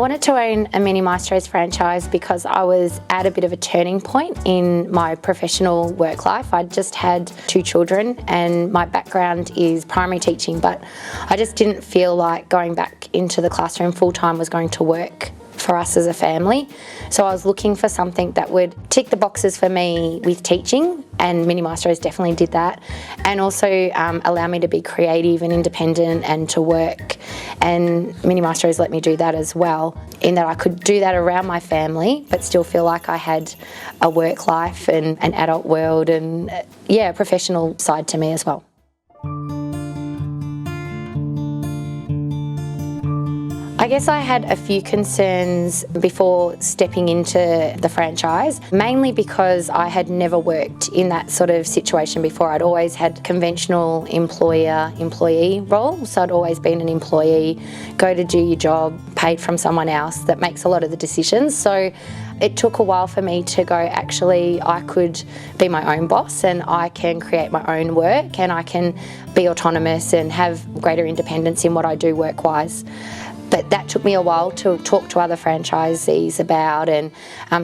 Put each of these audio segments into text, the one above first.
wanted to own a Mini Maestros franchise because I was at a bit of a turning point in my professional work life. I'd just had 2 children and my background is primary teaching, but I just didn't feel like going back into the classroom full-time was going to work for us as a family. So I was looking for something that would tick the boxes for me with teaching, and Mini Maestros definitely did that, and also allow me to be creative and independent and to work. And Mini Maestros let me do that as well, in that I could do that around my family but still feel like I had a work life and an adult world and a professional side to me as well. I guess I had a few concerns before stepping into the franchise, mainly because I had never worked in that sort of situation before. I'd always had conventional employer-employee role, so I'd always been an employee, go to do your job, paid from someone else that makes a lot of the decisions. So it took a while for me to go, actually, I could be my own boss and I can create my own work and I can be autonomous and have greater independence in what I do work-wise. But that took me a while to talk to other franchisees about and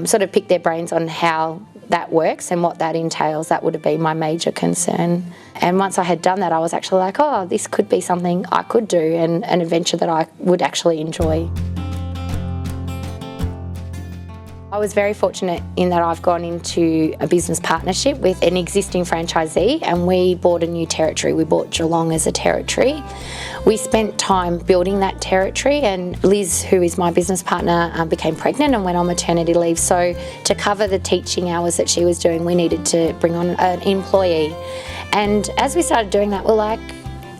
sort of pick their brains on how that works and what that entails. That would have been my major concern. And once I had done that, I was actually like, oh, this could be something I could do and an adventure that I would actually enjoy. I was very fortunate in that I've gone into a business partnership with an existing franchisee and we bought a new territory. We bought Geelong as a territory. We spent time building that territory, and Liz, who is my business partner, became pregnant and went on maternity leave. So to cover the teaching hours that she was doing, we needed to bring on an employee. And as we started doing that, we're like,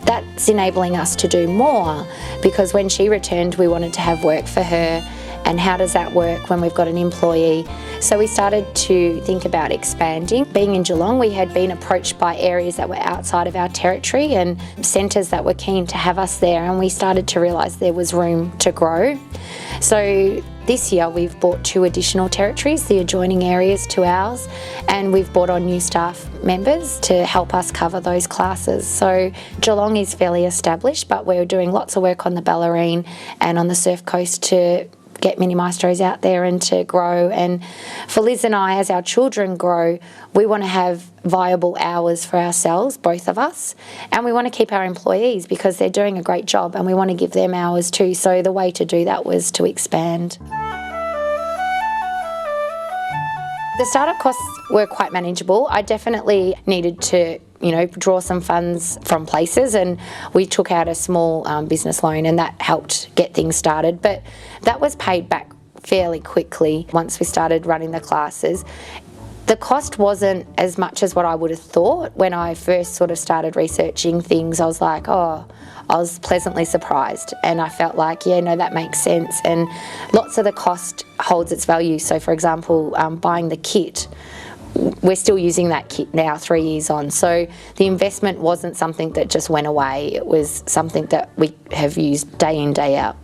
that's enabling us to do more, because when she returned, we wanted to have work for her. And how does that work when we've got an employee? So we started to think about expanding. Being in Geelong, we had been approached by areas that were outside of our territory and centres that were keen to have us there, and we started to realise there was room to grow. So this year we've bought 2 additional territories, the adjoining areas to ours, and we've brought on new staff members to help us cover those classes. So Geelong is fairly established, but we're doing lots of work on the Bellarine and on the Surf Coast to get Mini Maestros out there and to grow. And for Liz and I, as our children grow, we want to have viable hours for ourselves, both of us, and we want to keep our employees because they're doing a great job and we want to give them hours too. So the way to do that was to expand. The startup costs were quite manageable. I definitely needed to draw some funds from places, and we took out a small business loan and that helped get things started, but that was paid back fairly quickly once we started running the classes. The cost wasn't as much as what I would have thought. When I first sort of started researching things, I was like, I was pleasantly surprised, and I felt like, that makes sense, and lots of the cost holds its value. So for example, buying the kit, we're still using that kit now 3 years on. So the investment wasn't something that just went away. It was something that we have used day in, day out.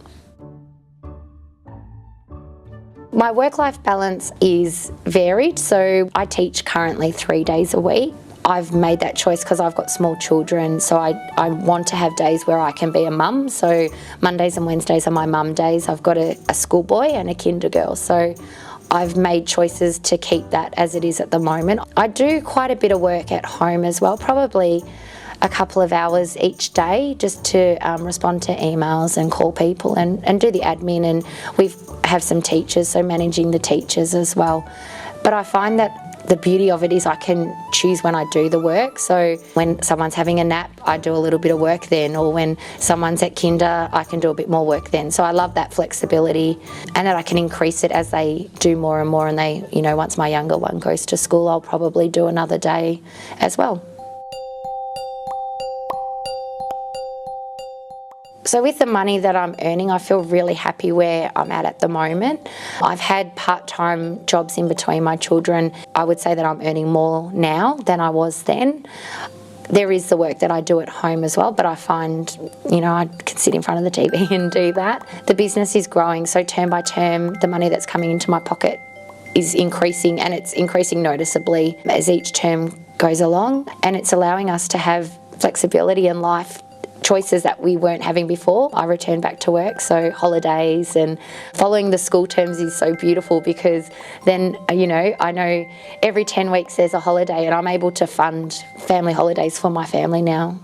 My work-life balance is varied. So I teach currently 3 days a week. I've made that choice because I've got small children, so I want to have days where I can be a mum. So Mondays and Wednesdays are my mum days. I've got a schoolboy and a kinder girl. So I've made choices to keep that as it is at the moment. I do quite a bit of work at home as well, probably a couple of hours each day just to respond to emails and call people and do the admin, and we have some teachers, so managing the teachers as well. But I find that the beauty of it is I can choose when I do the work. So when someone's having a nap, I do a little bit of work then, or when someone's at kinder, I can do a bit more work then. So I love that flexibility, and that I can increase it as they do more and more, and they, once my younger one goes to school, I'll probably do another day as well. So with the money that I'm earning, I feel really happy where I'm at the moment. I've had part-time jobs in between my children. I would say that I'm earning more now than I was then. There is the work that I do at home as well, but I find, I can sit in front of the TV and do that. The business is growing, so term by term, the money that's coming into my pocket is increasing, and it's increasing noticeably as each term goes along, and it's allowing us to have flexibility in life choices that we weren't having before. I returned back to work, so holidays and following the school terms is so beautiful because then, I know every 10 weeks there's a holiday and I'm able to fund family holidays for my family now.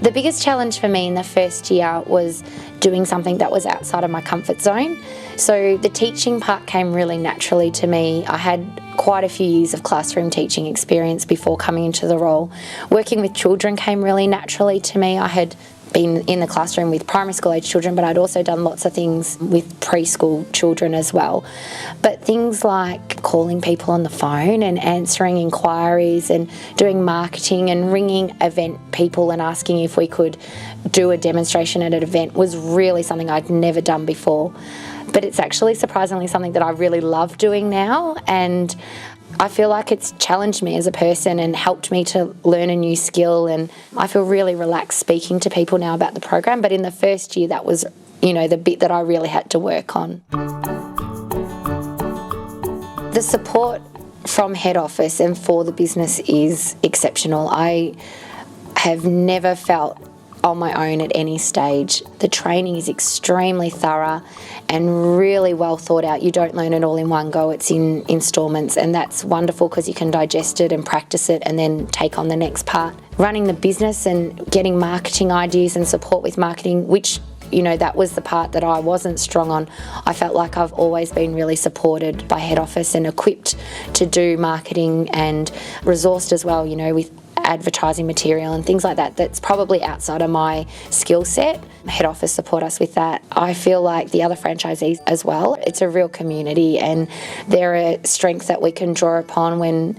The biggest challenge for me in the first year was doing something that was outside of my comfort zone. So the teaching part came really naturally to me. I had quite a few years of classroom teaching experience before coming into the role. Working with children came really naturally to me. I had been in the classroom with primary school age children, but I'd also done lots of things with preschool children as well. But things like calling people on the phone and answering inquiries and doing marketing and ringing event people and asking if we could do a demonstration at an event was really something I'd never done before. But it's actually surprisingly something that I really love doing now, and I feel like it's challenged me as a person and helped me to learn a new skill, and I feel really relaxed speaking to people now about the program. But in the first year, that was, the bit that I really had to work on. The support from head office and for the business is exceptional. I have never felt on my own at any stage. The training is extremely thorough and really well thought out. You don't learn it all in one go, it's in instalments, and that's wonderful because you can digest it and practice it and then take on the next part. Running the business and getting marketing ideas and support with marketing, which that was the part that I wasn't strong on. I felt like I've always been really supported by head office and equipped to do marketing and resourced as well, with advertising material and things like that. That's probably outside of my skill set. Head office support us with that. I feel like the other franchisees as well. It's a real community and they're a strength that we can draw upon when,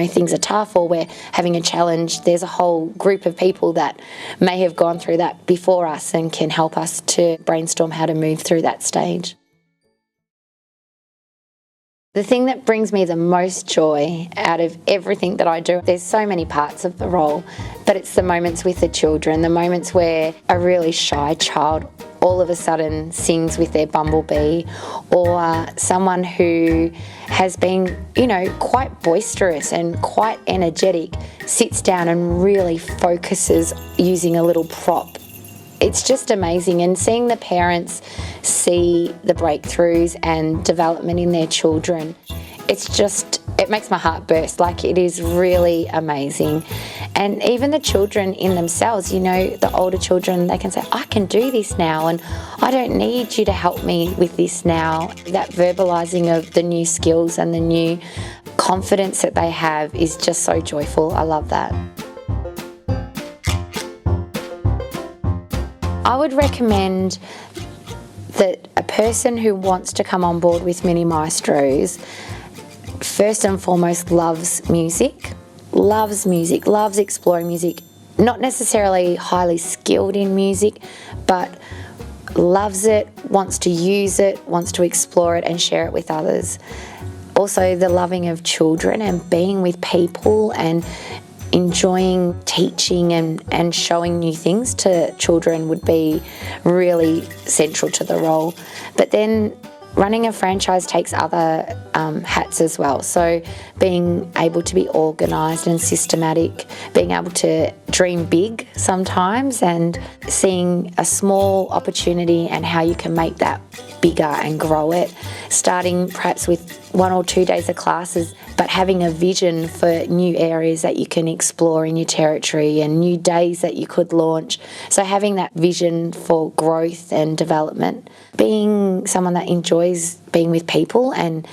things are tough or we're having a challenge. There's a whole group of people that may have gone through that before us and can help us to brainstorm how to move through that stage. The thing that brings me the most joy out of everything that I do, there's so many parts of the role, but it's the moments with the children, the moments where a really shy child all of a sudden sings with their bumblebee, or someone who has been, quite boisterous and quite energetic, sits down and really focuses using a little prop. It's just amazing, and seeing the parents see the breakthroughs and development in their children, it makes my heart burst. Like, it is really amazing. And even the children in themselves, the older children, they can say, I can do this now and I don't need you to help me with this now. That verbalising of the new skills and the new confidence that they have is just so joyful. I love that. I would recommend that a person who wants to come on board with Mini Maestros first and foremost loves music, loves exploring music, not necessarily highly skilled in music, but loves it, wants to use it, wants to explore it and share it with others. Also, the loving of children and being with people and enjoying teaching and showing new things to children would be really central to the role. But then running a franchise takes other hats as well. So being able to be organised and systematic, being able to dream big sometimes and seeing a small opportunity and how you can make that bigger and grow it, starting perhaps with 1 or 2 days of classes, but having a vision for new areas that you can explore in your territory and new days that you could launch. So having that vision for growth and development, being someone that enjoys being with people and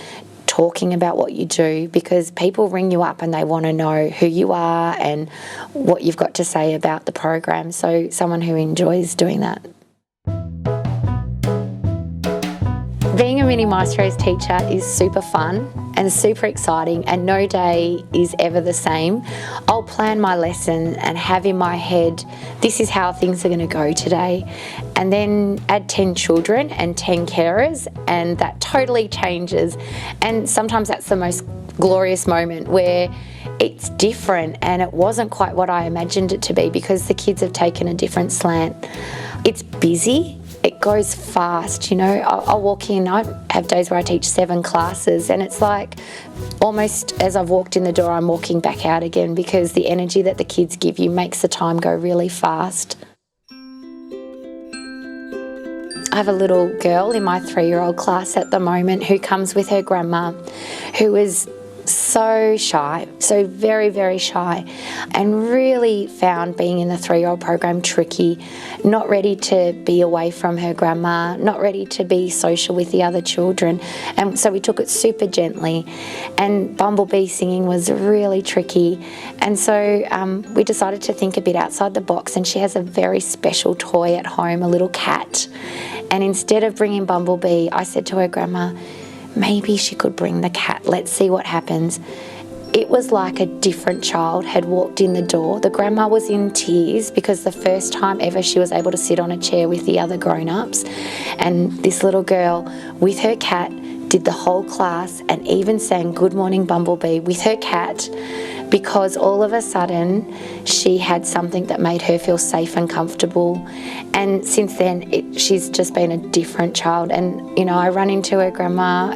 talking about what you do, because people ring you up and they want to know who you are and what you've got to say about the program. So someone who enjoys doing that. Being a Mini Maestros teacher is super fun and super exciting, and no day is ever the same. I'll plan my lesson and have in my head, this is how things are going to go today, and then add 10 children and 10 carers, and that totally changes. And sometimes that's the most glorious moment where it's different and it wasn't quite what I imagined it to be because the kids have taken a different slant. It's busy. it goes fast, you know. I'll walk in, I have days where I teach 7 classes, and it's like almost as I've walked in the door, I'm walking back out again, because the energy that the kids give you makes the time go really fast. I have a little girl in my 3-year-old class at the moment who comes with her grandma, who is so shy, so very, very shy, and really found being in the 3-year-old program tricky, not ready to be away from her grandma, not ready to be social with the other children. And so we took it super gently, and bumblebee singing was really tricky. And so we decided to think a bit outside the box, and she has a very special toy at home, a little cat. And instead of bringing Bumblebee, I said to her grandma, maybe she could bring the cat. Let's see what happens. It was like a different child had walked in the door. The grandma was in tears because the first time ever she was able to sit on a chair with the other grown-ups. And this little girl with her cat did the whole class and even sang Good Morning Bumblebee with her cat, because all of a sudden she had something that made her feel safe and comfortable. And since then, she's just been a different child. And, you know, I run into her grandma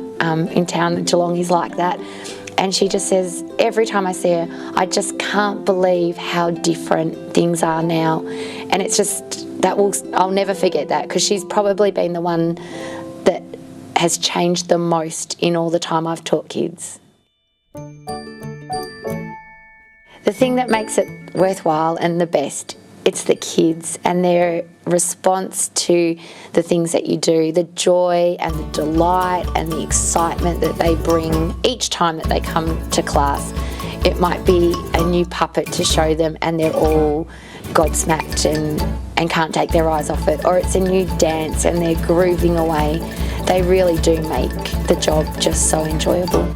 in town, Geelong is like that, and she just says, every time I see her, I just can't believe how different things are now. And it's just, I'll never forget that, because she's probably been the one that has changed the most in all the time I've taught kids. The thing that makes it worthwhile and the best, it's the kids and their response to the things that you do, the joy and the delight and the excitement that they bring each time that they come to class. It might be a new puppet to show them and they're all gobsmacked and can't take their eyes off it, or it's a new dance and they're grooving away. They really do make the job just so enjoyable.